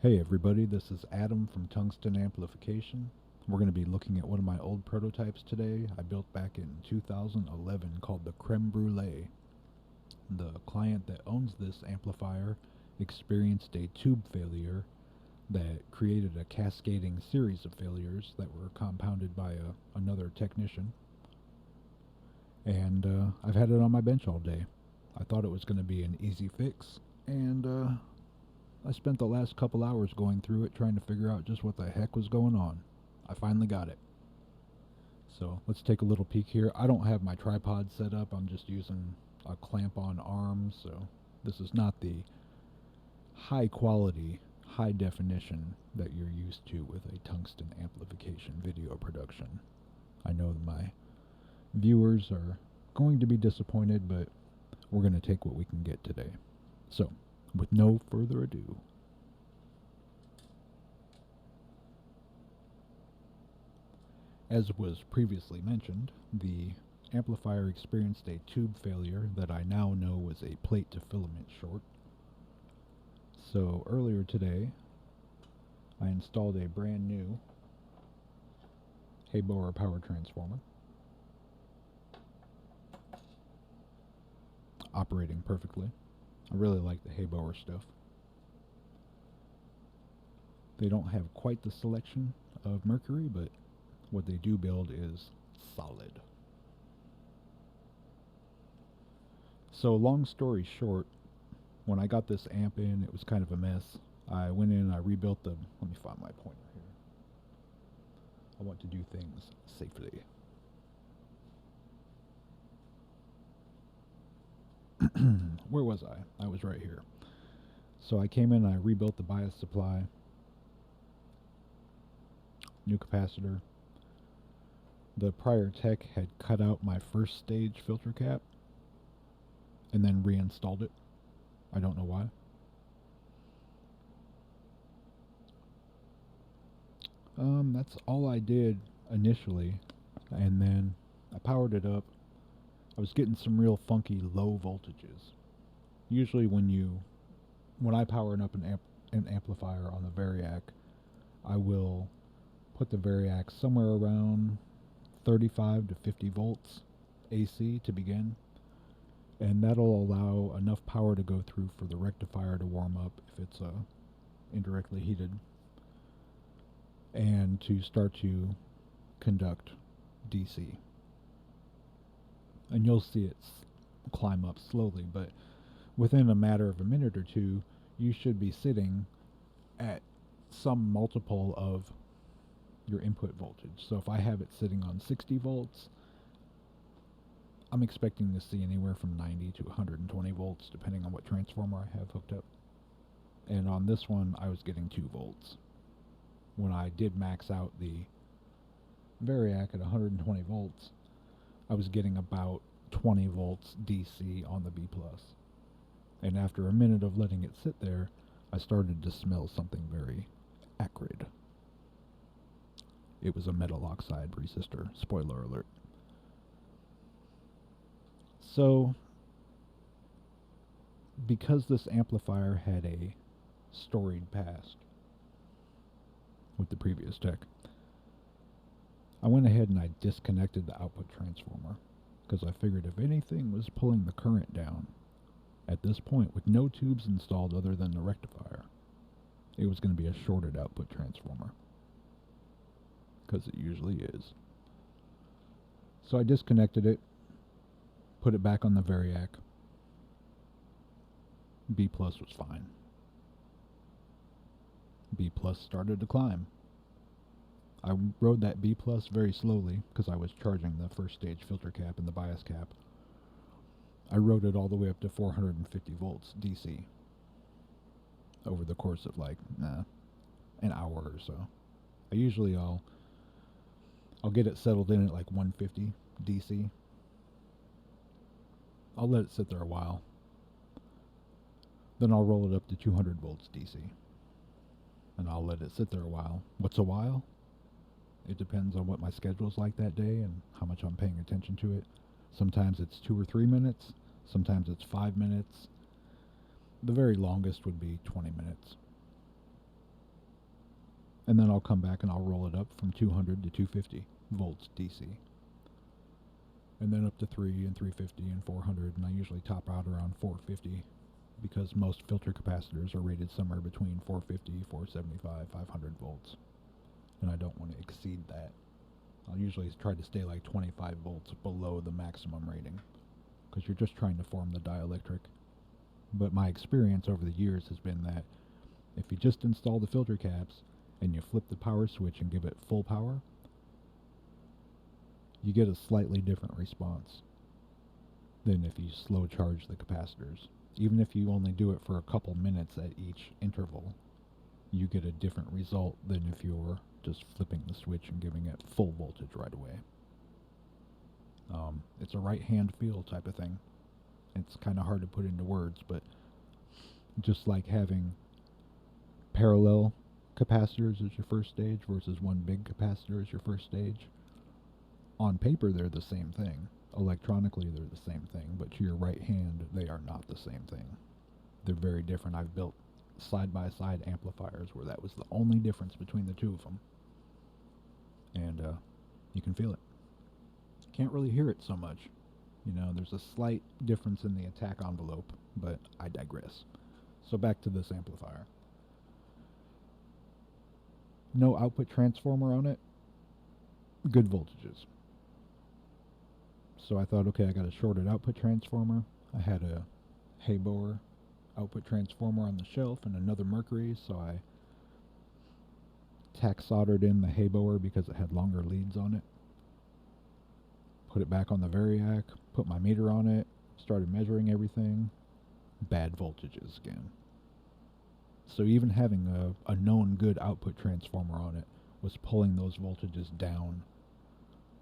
Hey everybody, this is Adam from Tungsten Amplification. We're going to be looking at one of my old prototypes today I built back in 2011 called the Creme Brulee. The client that owns this amplifier experienced a tube failure that created a cascading series of failures that were compounded by another technician. And I've had it on my bench all day. I thought it was going to be an easy fix, and I spent the last couple hours going through it trying to figure out just what the heck was going on. I finally got it. So let's take a little peek here. I don't have my tripod set up. I'm just using a clamp-on arm, so this is not the high quality, high definition that you're used to with a tungsten amplification video production. I know that my viewers are going to be disappointed, but we're going to take what we can get today. So, with no further ado, as was previously mentioned, the amplifier experienced a tube failure that I now know was a plate to filament short. So earlier today, I installed a brand new Haybower power transformer, operating perfectly. I really like the Haybower stuff. They don't have quite the selection of mercury, but what they do build is solid. So long story short, when I got this amp in, it was kind of a mess. I went in and I rebuilt the... Let me find my pointer here. I want to do things safely. Where was I? I was right here. So I came in and I rebuilt the bias supply, new capacitor. The prior tech had cut out my first stage filter cap and then reinstalled it. I don't know why. That's all I did initially, and then I powered it up. I was getting some real funky low voltages. Usually when I power up an amplifier on the Variac, I will put the Variac somewhere around 35 to 50 volts AC to begin, and that'll allow enough power to go through for the rectifier to warm up if it's indirectly heated, and to start to conduct DC. And you'll see it climb up slowly, but within a matter of a minute or two, you should be sitting at some multiple of your input voltage. So if I have it sitting on 60 volts, I'm expecting to see anywhere from 90 to 120 volts, depending on what transformer I have hooked up. And on this one, I was getting 2 volts. When I did max out the Variac at 120 volts, I was getting about 20 volts DC on the B+. And after a minute of letting it sit there, I started to smell something very acrid. It was a metal oxide resistor, spoiler alert. So, because this amplifier had a storied past with the previous tech, I went ahead and I disconnected the output transformer, because I figured if anything was pulling the current down at this point with no tubes installed other than the rectifier, it was going to be a shorted output transformer, because it usually is. So I disconnected it, put it back on the Variac. B+ was fine. B+ started to climb. I rode that B+ very slowly because I was charging the first stage filter cap and the bias cap. I rode it all the way up to 450 volts DC over the course of like an hour or so. I'll get it settled in at like 150 DC. I'll let it sit there a while. Then I'll roll it up to 200 volts DC. And I'll let it sit there a while. What's a while? It depends on what my schedule's like that day and how much I'm paying attention to it. Sometimes it's 2 or 3 minutes. Sometimes it's 5 minutes. The very longest would be 20 minutes. and then I'll come back and I'll roll it up from 200 to 250 volts DC, and then up to 3 and 350 and 400, and I usually top out around 450 because most filter capacitors are rated somewhere between 450, 475, 500 volts, and I don't want to exceed that. I'll usually try to stay like 25 volts below the maximum rating because you're just trying to form the dielectric. But my experience over the years has been that if you just install the filter caps and you flip the power switch and give it full power, you get a slightly different response than if you slow charge the capacitors. Even if you only do it for a couple minutes at each interval, you get a different result than if you're just flipping the switch and giving it full voltage right away. It's a right hand feel type of thing. It's kind of hard to put into words, but just like having parallel capacitors as your first stage versus one big capacitor as your first stage, on paper they're the same thing. Electronically they're the same thing, but to your right hand they are not the same thing. They're very different. I've built side-by-side amplifiers where that was the only difference between the two of them. And you can feel it. Can't really hear it so much. You know, there's a slight difference in the attack envelope, but I digress. So back to this amplifier. No output transformer on it. Good voltages. So I thought, okay, I got a shorted output transformer. I had a Haboer output transformer on the shelf and another Mercury, so I tack soldered in the Haboer because it had longer leads on it. Put it back on the Variac, put my meter on it, started measuring everything. Bad voltages again. So even having a known good output transformer on it was pulling those voltages down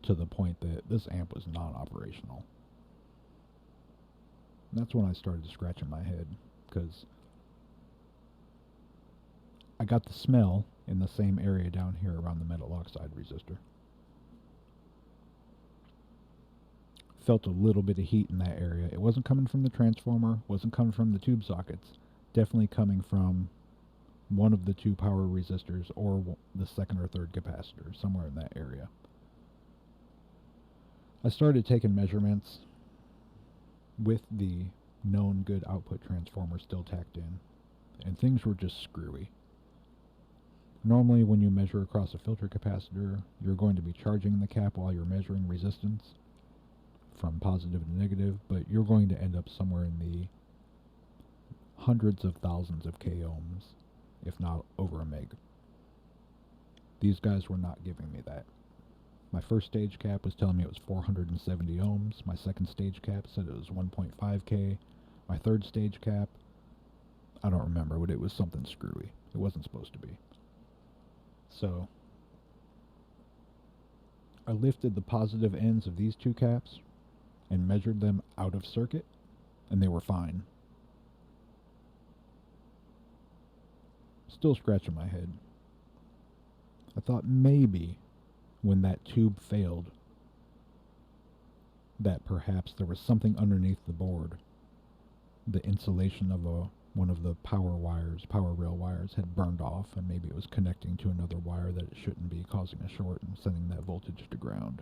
to the point that this amp was non-operational. And that's when I started scratching my head, because I got the smell in the same area down here around the metal oxide resistor. Felt a little bit of heat in that area. It wasn't coming from the transformer, wasn't coming from the tube sockets, definitely coming from one of the two power resistors or the second or third capacitor, somewhere in that area. I started taking measurements with the known good output transformer still tacked in, and things were just screwy. Normally when you measure across a filter capacitor, you're going to be charging the cap while you're measuring resistance from positive to negative, but you're going to end up somewhere in the hundreds of thousands of k ohms, if not over a meg. These guys were not giving me that. My first stage cap was telling me it was 470 ohms. My second stage cap said it was 1.5k. My third stage cap, I don't remember, but it was something screwy. It wasn't supposed to be. So I lifted the positive ends of these two caps and measured them out of circuit, and they were fine. Still scratching my head. I thought maybe when that tube failed, that perhaps there was something underneath the board. The insulation of one of the power rail wires had burned off, and maybe it was connecting to another wire that it shouldn't be, causing a short and sending that voltage to ground.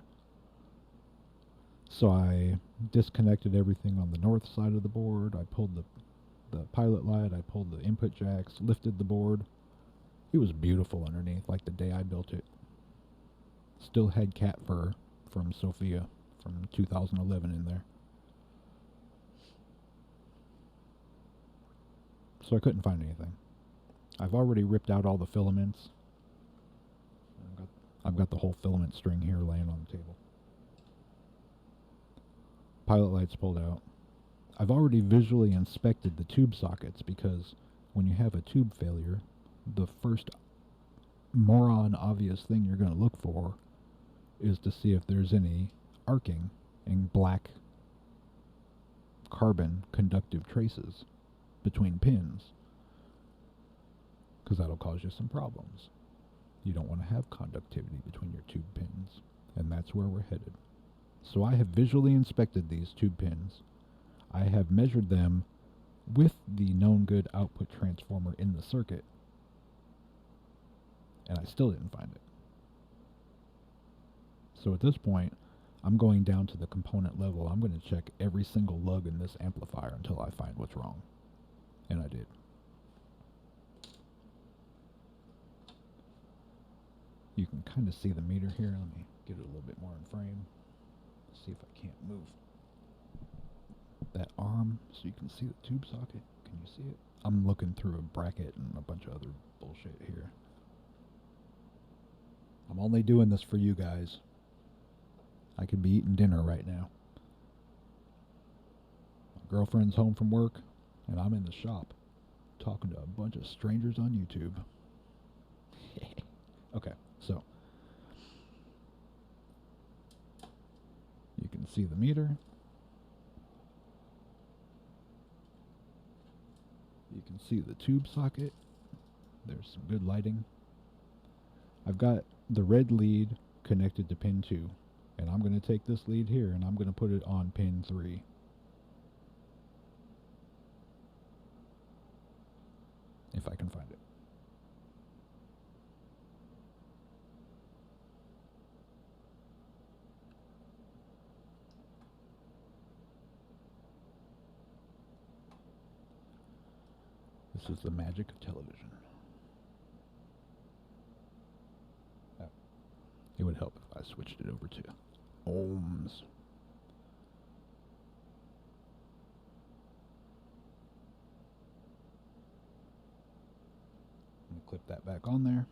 So I disconnected everything on the north side of the board. I pulled the pilot light, I pulled the input jacks, lifted the board. It was beautiful underneath, like the day I built it. Still had cat fur from Sophia from 2011 in there. So I couldn't find anything. I've already ripped out all the filaments. I've got the whole filament string here laying on the table. Pilot lights pulled out. I've already visually inspected the tube sockets, because when you have a tube failure, the first moron obvious thing you're going to look for is to see if there's any arcing and black carbon conductive traces between pins, because that'll cause you some problems. You don't want to have conductivity between your tube pins, and that's where we're headed. So I have visually inspected these tube pins. I have measured them with the known good output transformer in the circuit, and I still didn't find it. So at this point, I'm going down to the component level. I'm going to check every single lug in this amplifier until I find what's wrong. And I did. You can kind of see the meter here. Let me get it a little bit more in frame. See if I can't move that arm so you can see the tube socket. Can you see it? I'm looking through a bracket and a bunch of other bullshit here. I'm only doing this for you guys. I could be eating dinner right now. My girlfriend's home from work, and I'm in the shop talking to a bunch of strangers on YouTube. Okay, so you can see the meter. You can see the tube socket. There's some good lighting. I've got the red lead connected to pin 2. And I'm going to take this lead here and I'm going to put it on pin 3. If I can find it. This is the magic of television. Oh. It would help if I switched it over to ohms. Let me clip that back on there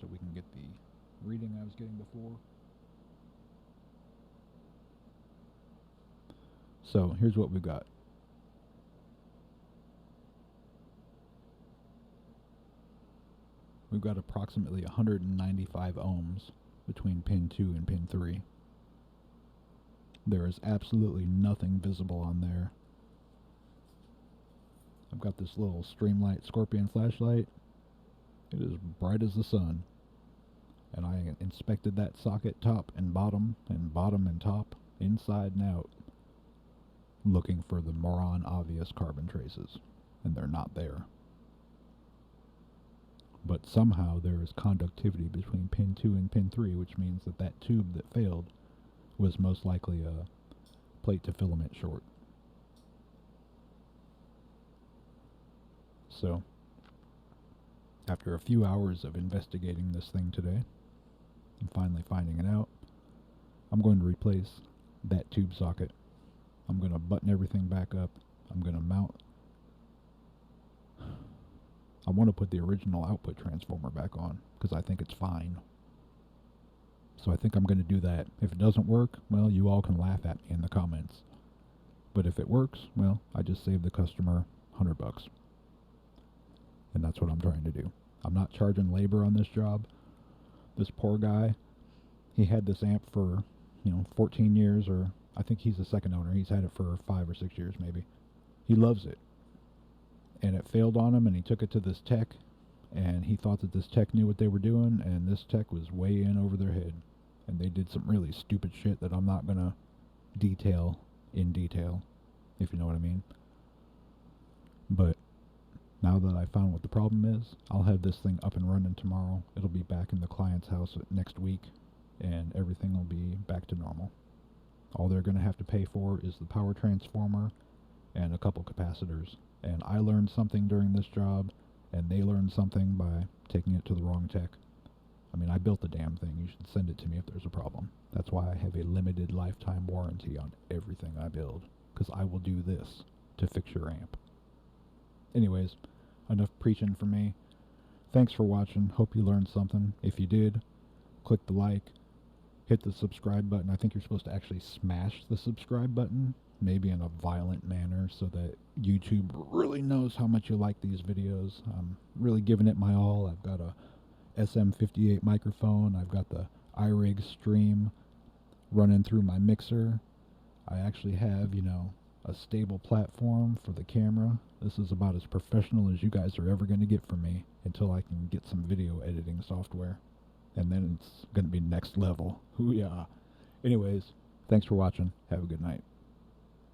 so we can get the reading I was getting before. So here's what we've got. We've got approximately 195 ohms between pin 2 and pin 3. There is absolutely nothing visible on there. I've got this little Streamlight Scorpion flashlight. It is bright as the sun. And I inspected that socket top and bottom and top, inside and out, looking for the moron obvious carbon traces. And they're not there. But somehow there is conductivity between pin 2 and pin 3, which means that that tube that failed was most likely a plate to filament short. So, after a few hours of investigating this thing today, and finally finding it out, I'm going to replace that tube socket. I'm going to button everything back up. I'm going to mount. I want to put the original output transformer back on, because I think it's fine. So I think I'm going to do that. If it doesn't work, well, you all can laugh at me in the comments. But if it works, well, I just saved the customer $100. And that's what I'm trying to do. I'm not charging labor on this job. This poor guy, he had this amp for, 14 years, or I think he's the second owner. He's had it for 5 or 6 years maybe. He loves it. And it failed on him, and he took it to this tech, and he thought that this tech knew what they were doing, and this tech was way in over their head. And they did some really stupid shit that I'm not going to detail in detail, if you know what I mean. But now that I found what the problem is, I'll have this thing up and running tomorrow. It'll be back in the client's house next week, and everything will be back to normal. All they're going to have to pay for is the power transformer and a couple capacitors. And I learned something during this job, and they learned something by taking it to the wrong tech. I mean, I built the damn thing. You should send it to me if there's a problem. That's why I have a limited lifetime warranty on everything I build, because I will do this to fix your amp. Anyways, enough preaching for me. Thanks for watching. Hope you learned something. If you did, click the like, hit the subscribe button. I think you're supposed to actually smash the subscribe button, maybe in a violent manner, so that YouTube really knows how much you like these videos. I'm really giving it my all. I've got a SM58 microphone. I've got the iRig stream running through my mixer. I actually have, a stable platform for the camera. This is about as professional as you guys are ever going to get from me until I can get some video editing software. And then it's going to be next level. Hoo-yah. Anyways, thanks for watching. Have a good night.